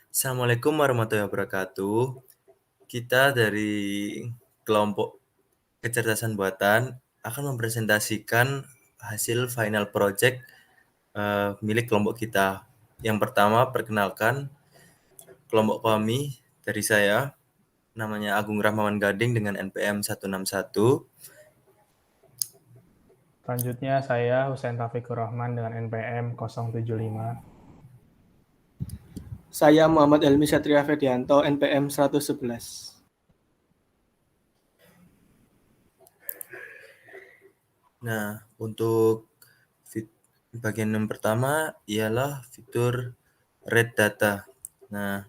Assalamualaikum warahmatullahi wabarakatuh. Kita dari kelompok kecerdasan buatan akan mempresentasikan hasil final project milik kelompok kita. Yang pertama, perkenalkan kelompok kami dari saya, namanya Agung Rahmawan Gading dengan NPM 161. Selanjutnya saya Husain Taufikur Rahman dengan NPM 075. Saya Muhammad Helmi Satria Fedianto, NPM 111. Nah, untuk bagian yang pertama ialah fitur Red Data. Nah,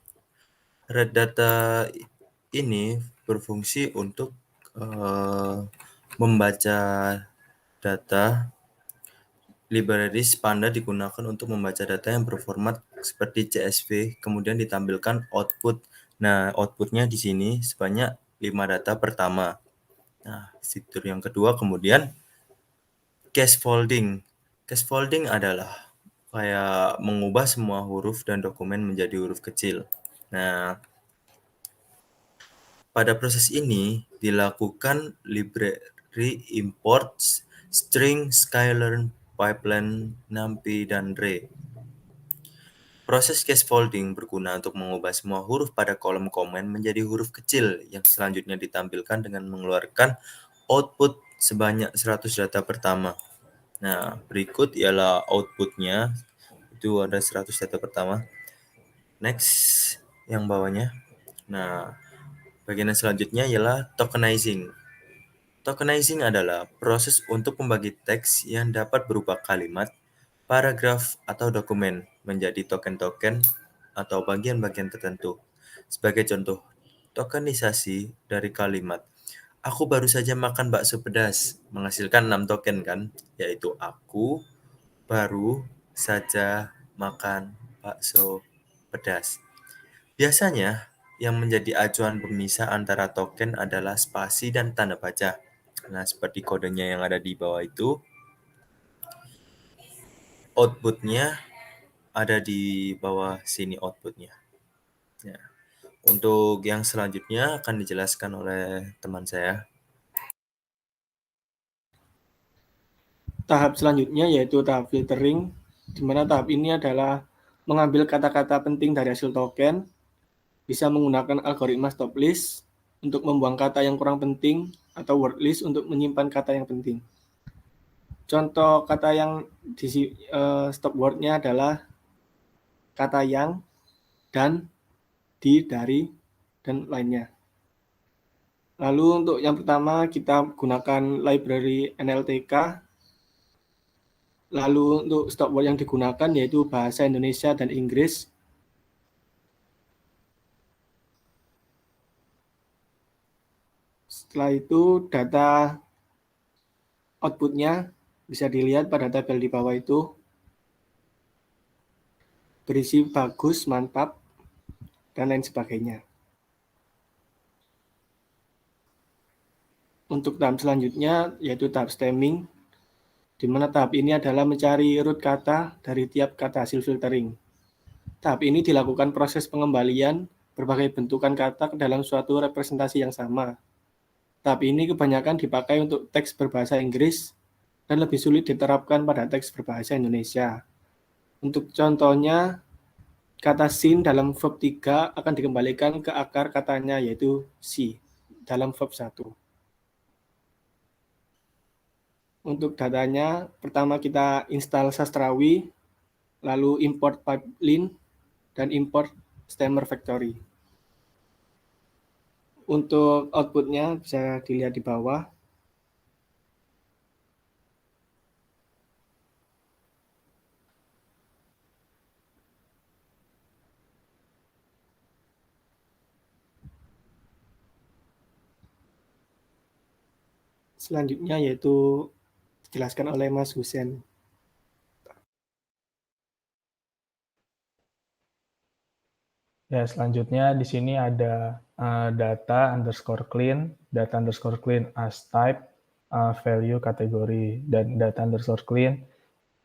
Red Data ini berfungsi untuk membaca data. Libraries Panda digunakan untuk membaca data yang berformat seperti CSV, kemudian ditampilkan output. Nah, outputnya di sini sebanyak 5 data pertama. Nah, fitur yang kedua kemudian Casfolding. Casfolding adalah kayak mengubah semua huruf dan dokumen menjadi huruf kecil. Nah, pada proses ini dilakukan library import string, sklearn, pipeline, numpy, dan ray. Proses casfolding berguna untuk mengubah semua huruf pada kolom komen menjadi huruf kecil yang selanjutnya ditampilkan dengan mengeluarkan output sebanyak 100 data pertama. Nah, berikut ialah outputnya. Itu ada 100 data pertama. Next, yang bawahnya. Nah, bagian selanjutnya ialah tokenizing. Tokenizing adalah proses untuk membagi teks yang dapat berupa kalimat, paragraf, atau dokumen menjadi token-token atau bagian-bagian tertentu. Sebagai contoh, tokenisasi dari kalimat "Aku baru saja makan bakso pedas" menghasilkan 6 token kan, yaitu aku baru saja makan bakso pedas. Biasanya, yang menjadi acuan pemisah antara token adalah spasi dan tanda baca. Nah, seperti kodenya yang ada di bawah itu, outputnya ada di bawah sini outputnya. Ya. Untuk yang selanjutnya akan dijelaskan oleh teman saya. Tahap selanjutnya yaitu tahap filtering, di mana tahap ini adalah mengambil kata-kata penting dari hasil token, bisa menggunakan algoritma stop list untuk membuang kata yang kurang penting atau word list untuk menyimpan kata yang penting. Contoh kata yang di stop word-nya adalah kata yang, dan, di, dari, dan lainnya. Lalu untuk yang pertama kita gunakan library NLTK. Lalu untuk stop word yang digunakan yaitu bahasa Indonesia dan Inggris. Setelah itu data outputnya bisa dilihat pada tabel di bawah itu. Berisi bagus, mantap, dan lain sebagainya. Untuk tahap selanjutnya yaitu tahap stemming, di mana tahap ini adalah mencari root kata dari tiap kata hasil filtering. Tahap ini dilakukan proses pengembalian berbagai bentukan kata ke dalam suatu representasi yang sama. Tahap ini kebanyakan dipakai untuk teks berbahasa Inggris dan lebih sulit diterapkan pada teks berbahasa Indonesia. Untuk contohnya, kata sin dalam verb 3 akan dikembalikan ke akar katanya yaitu si dalam verb 1. Untuk datanya, pertama kita install Sastrawi, lalu import pipeline, dan import stemmer factory. Untuk outputnya bisa dilihat di bawah. Selanjutnya yaitu dijelaskan oleh Mas Husen. Ya, selanjutnya di sini ada data underscore clean as type, value kategori, dan data underscore clean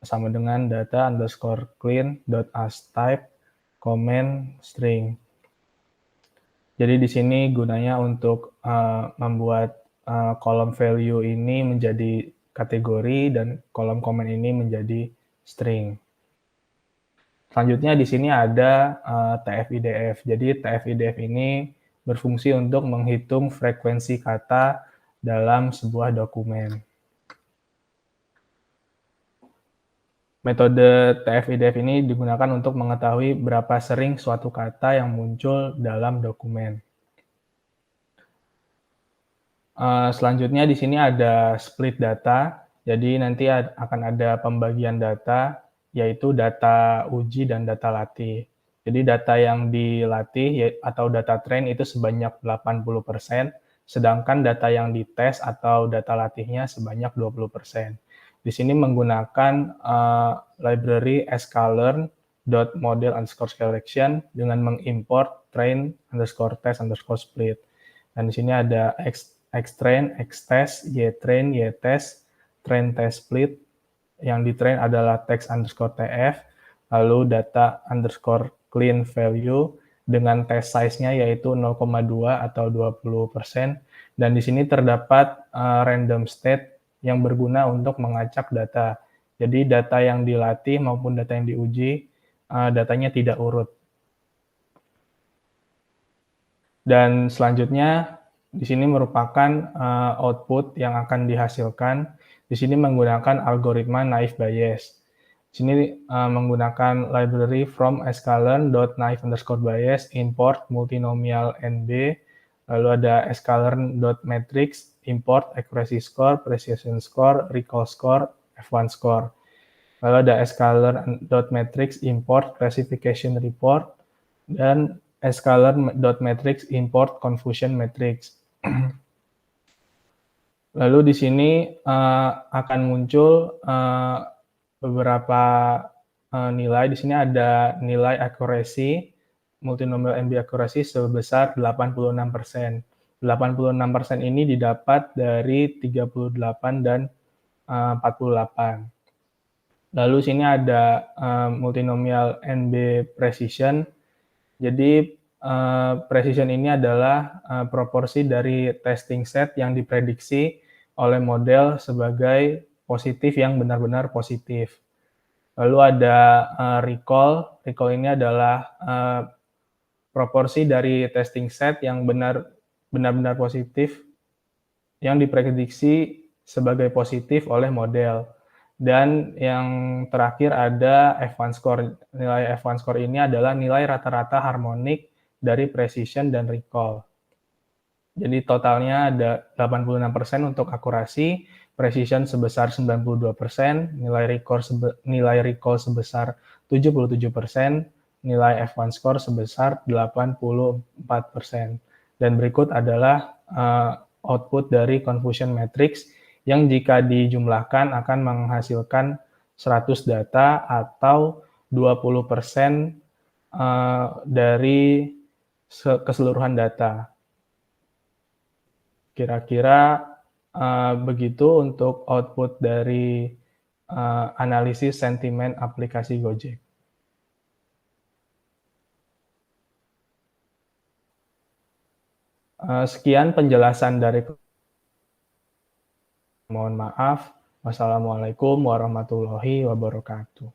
sama dengan data underscore clean dot as type, comment string. Jadi di sini gunanya untuk membuat kolom value ini menjadi kategori dan kolom comment ini menjadi string. Selanjutnya di sini ada TF-IDF. Jadi TF-IDF ini berfungsi untuk menghitung frekuensi kata dalam sebuah dokumen. Metode TF-IDF ini digunakan untuk mengetahui berapa sering suatu kata yang muncul dalam dokumen. Selanjutnya di sini ada split data. Jadi nanti akan ada pembagian data, yaitu data uji dan data latih. Jadi data yang dilatih atau data train itu sebanyak 80%, sedangkan data yang dites atau data latihnya sebanyak 20%. Di sini menggunakan library sklearn.model_selection dengan mengimport train_test_split. Dan di sini ada xtrain, xtest, ytrain, ytest, train test split. Yang ditrain adalah text_tf, lalu data underscore clean value dengan test size-nya yaitu 0,2 atau 20%. Dan di sini terdapat random state yang berguna untuk mengacak data. Jadi data yang dilatih maupun data yang diuji, datanya tidak urut. Dan selanjutnya, di sini merupakan output yang akan dihasilkan. Di sini menggunakan algoritma naive Bayes. Di sini menggunakan library from sklearn.naive_bayes import multinomial NB. Lalu ada sklearn.matrix import accuracy score, precision score, recall score, F1 score. Lalu ada sklearn.matrix import classification report dan sklearn.matrix import confusion matrix. Lalu di sini akan muncul beberapa nilai. Di sini ada nilai accuracy, multinomial NB accuracy sebesar 86%. 86% ini didapat dari 38 dan 48. Lalu sini ada multinomial NB precision. Jadi precision ini adalah proporsi dari testing set yang diprediksi oleh model sebagai positif yang benar-benar positif. Lalu ada recall. Recall ini adalah proporsi dari testing set yang benar-benar positif yang diprediksi sebagai positif oleh model. Dan yang terakhir ada F1 score. Nilai F1 score ini adalah nilai rata-rata harmonik dari precision dan recall. Jadi totalnya ada 86% untuk akurasi, precision sebesar 92%, nilai recall sebesar 77%, nilai F1 score sebesar 84%. Dan berikut adalah output dari confusion matrix yang jika dijumlahkan akan menghasilkan 100 data atau 20% dari keseluruhan data. Kira-kira begitu untuk output dari analisis sentimen aplikasi Gojek. Sekian penjelasan dari. Mohon maaf. Wassalamualaikum warahmatullahi wabarakatuh.